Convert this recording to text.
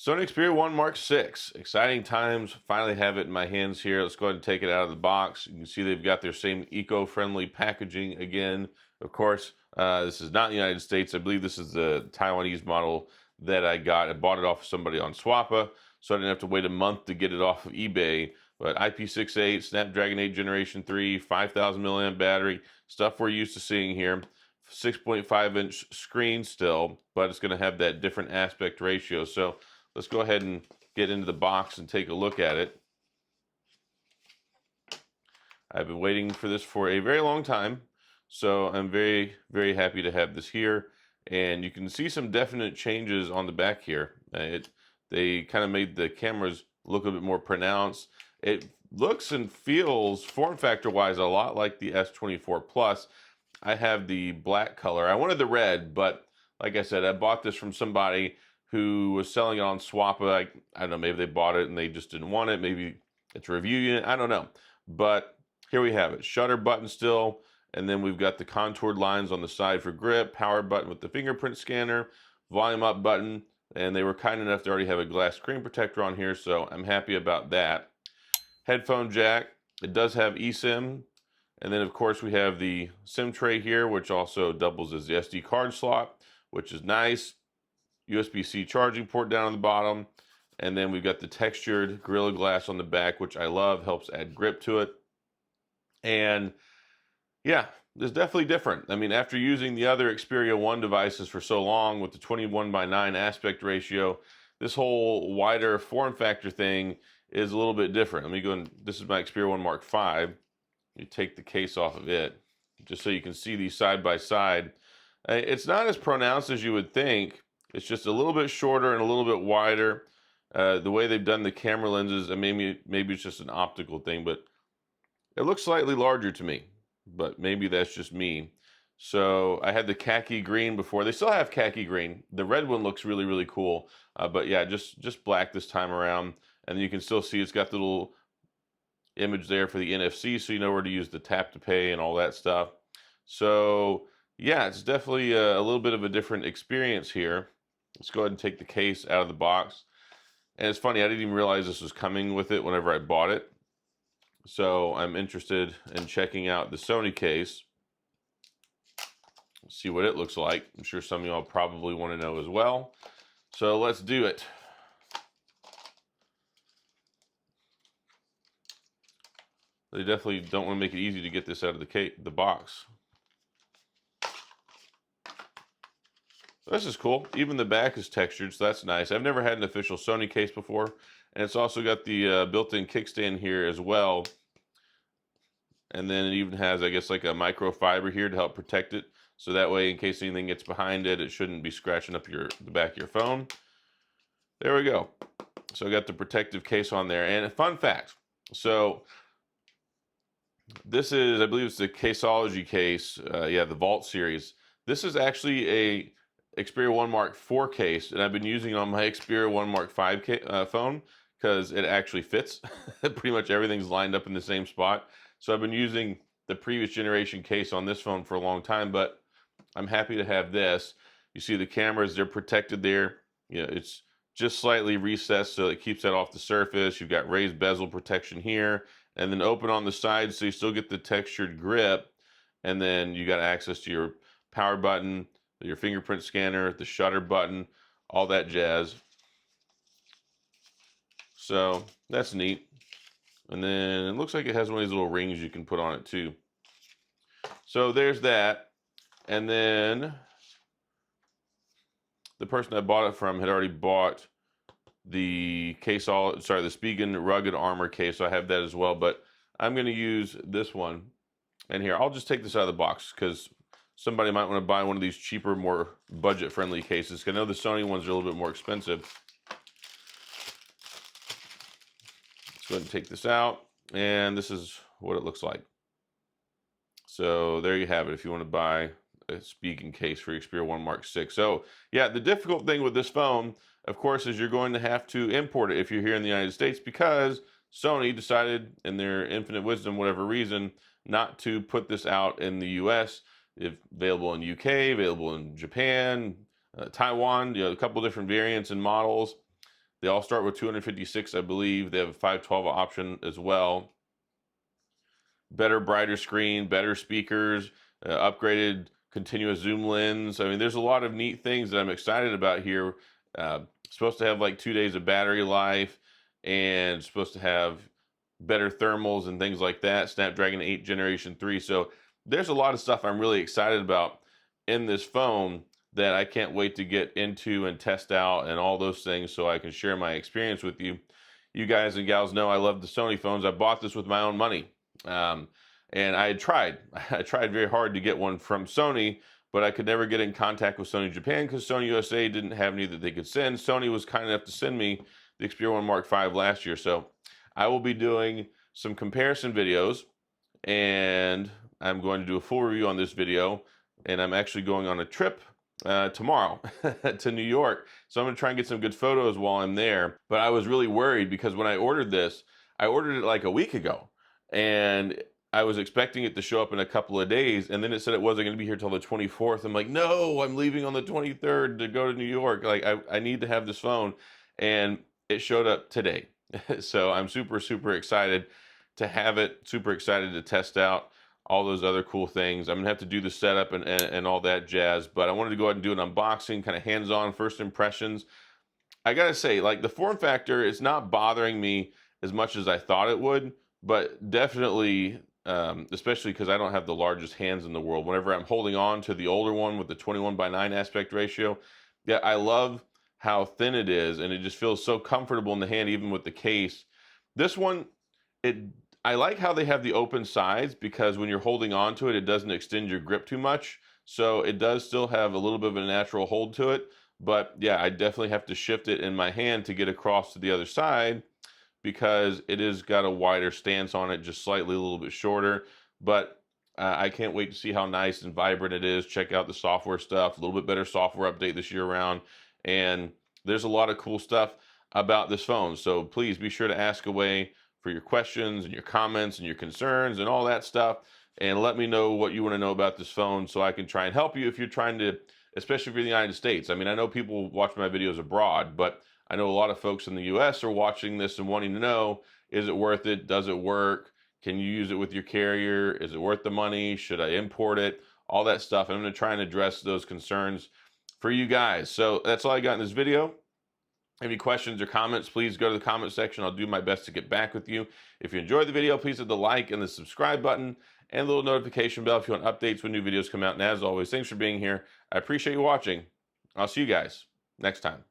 Sony Xperia 1 Mark 6. Exciting times. Finally have it in my hands here. Let's go ahead and take it out of the box. You can see they've got their same eco-friendly packaging again. Of course, this is not the United States. I believe this is the Taiwanese model that I got. I bought it off of somebody on Swappa, so I didn't have to wait a month to get it off of eBay. But IP68, Snapdragon 8 Generation 3, 5,000 milliamp battery, stuff we're used to seeing here. 6.5-inch screen still, but it's going to have that different aspect ratio. So let's go ahead and get into the box and take a look at it. I've been waiting for this for a very long time, so I'm very, very happy to have this here. And you can see some definite changes on the back here. They kind of made the cameras look a bit more pronounced. It looks and feels, form factor wise, a lot like the S24 Plus. I have the black color. I wanted the red, but like I said, I bought this from somebody who was selling it on Swappa. I don't know, maybe they bought it and they just didn't want it. Maybe it's a review unit. I don't know. But here we have it. Shutter button still. And then we've got the contoured lines on the side for grip, power button with the fingerprint scanner, volume up button. And they were kind enough to already have a glass screen protector on here, so I'm happy about that. Headphone jack. It does have eSIM. And then, of course, we have the SIM tray here, which also doubles as the SD card slot, which is nice. USB-C charging port down on the bottom. And then we've got the textured Gorilla Glass on the back, which I love, helps add grip to it. And yeah, it's definitely different. I mean, after using the other Xperia 1 devices for so long with the 21:9 aspect ratio, this whole wider form factor thing is a little bit different. Let me go and, this is my Xperia 1 Mark 5. You take the case off of it, just so you can see these side by side. It's not as pronounced as you would think. It's just a little bit shorter and a little bit wider. The way they've done the camera lenses, and maybe it's just an optical thing, but it looks slightly larger to me. But maybe that's just me. So I had the khaki green before. They still have khaki green. The red one looks really, really cool. But yeah, just black this time around. And you can still see it's got the little image there for the NFC, so you know where to use the tap to pay and all that stuff. So yeah, it's definitely a little bit of a different experience here. Let's go ahead and take the case out of the box. And it's funny, I didn't even realize this was coming with it whenever I bought it. So I'm interested in checking out the Sony case. See what it looks like. I'm sure some of y'all probably want to know as well. So let's do it. They definitely don't want to make it easy to get this out of the box. This is cool. Even the back is textured, so that's nice. I've never had an official Sony case before. And it's also got the built-in kickstand here as well. And then it even has, I guess, like a microfiber here to help protect it. So that way, in case anything gets behind it, it shouldn't be scratching up the back of your phone. There we go. So I got the protective case on there. And a fun fact. So this is, I believe it's the Caseology case. Yeah, the Vault series. This is actually a Xperia 1 Mark 4 case, and I've been using it on my Xperia 1 Mark 5 phone because it actually fits. Pretty much everything's lined up in the same spot. So I've been using the previous generation case on this phone for a long time, but I'm happy to have this. You see the cameras, they're protected there. You know, it's just slightly recessed so it keeps that off the surface. You've got raised bezel protection here, and then open on the side so you still get the textured grip. And then you got access to your power button, your fingerprint scanner, the shutter button, all that jazz. So that's neat. And then it looks like it has one of these little rings you can put on it too. So there's that. And then the person I bought it from had already bought the the Spigen Rugged Armor case. So I have that as well, but I'm going to use this one. And here, I'll just take this out of the box because somebody might want to buy one of these cheaper, more budget-friendly cases. I know the Sony ones are a little bit more expensive. Let's go ahead and take this out. And this is what it looks like. So there you have it if you want to buy a Spigen case for your Xperia 1 Mark 6. So yeah, the difficult thing with this phone, of course, is you're going to have to import it if you're here in the United States because Sony decided, in their infinite wisdom, whatever reason, not to put this out in the U.S. It's available in UK, available in Japan, Taiwan, you know, a couple different variants and models. They all start with 256, I believe. They have a 512 option as well. Better, brighter screen, better speakers, upgraded continuous zoom lens. I mean, there's a lot of neat things that I'm excited about here. Supposed to have like 2 days of battery life, and supposed to have better thermals and things like that. Snapdragon 8 Generation 3. So there's a lot of stuff I'm really excited about in this phone that I can't wait to get into and test out and all those things, so I can share my experience with you. You guys and gals know I love the Sony phones. I bought this with my own money. And I tried very hard to get one from Sony, but I could never get in contact with Sony Japan because Sony U.S.A. didn't have any that they could send. Sony was kind enough to send me the Xperia 1 Mark V last year. So I will be doing some comparison videos, and I'm going to do a full review on this video. And I'm actually going on a trip tomorrow to New York. So I'm going to try and get some good photos while I'm there. But I was really worried because when I ordered this, I ordered it like a week ago. And I was expecting it to show up in a couple of days, and then it said it wasn't going to be here till the 24th. I'm like, no, I'm leaving on the 23rd to go to New York. Like, I need to have this phone, and it showed up today. So I'm super, super excited to have it, super excited to test out all those other cool things. I'm gonna have to do the setup and all that jazz, but I wanted to go ahead and do an unboxing, kind of hands-on first impressions. I gotta say, like, the form factor, it's not bothering me as much as I thought it would, but definitely, especially because I don't have the largest hands in the world, whenever I'm holding on to the older one with the 21:9 aspect ratio, yeah, I love how thin it is, and it just feels so comfortable in the hand, even with the case. This one, I like how they have the open sides, because when you're holding on to it, it doesn't extend your grip too much. So it does still have a little bit of a natural hold to it. But yeah, I definitely have to shift it in my hand to get across to the other side, because it has got a wider stance on it, just slightly a little bit shorter. But I can't wait to see how nice and vibrant it is. Check out the software stuff, a little bit better software update this year around. And there's a lot of cool stuff about this phone. So please be sure to ask away for your questions and your comments and your concerns and all that stuff. And let me know what you want to know about this phone, so I can try and help you if you're trying to, especially if you're in the United States. I mean, I know people watch my videos abroad, but I know a lot of folks in the US are watching this and wanting to know, is it worth it? Does it work? Can you use it with your carrier? Is it worth the money? Should I import it? All that stuff. And I'm going to try and address those concerns for you guys. So that's all I got in this video. Any questions or comments, please go to the comment section. I'll do my best to get back with you. If you enjoyed the video, please hit the like and the subscribe button and the little notification bell if you want updates when new videos come out. And as always, thanks for being here. I appreciate you watching. I'll see you guys next time.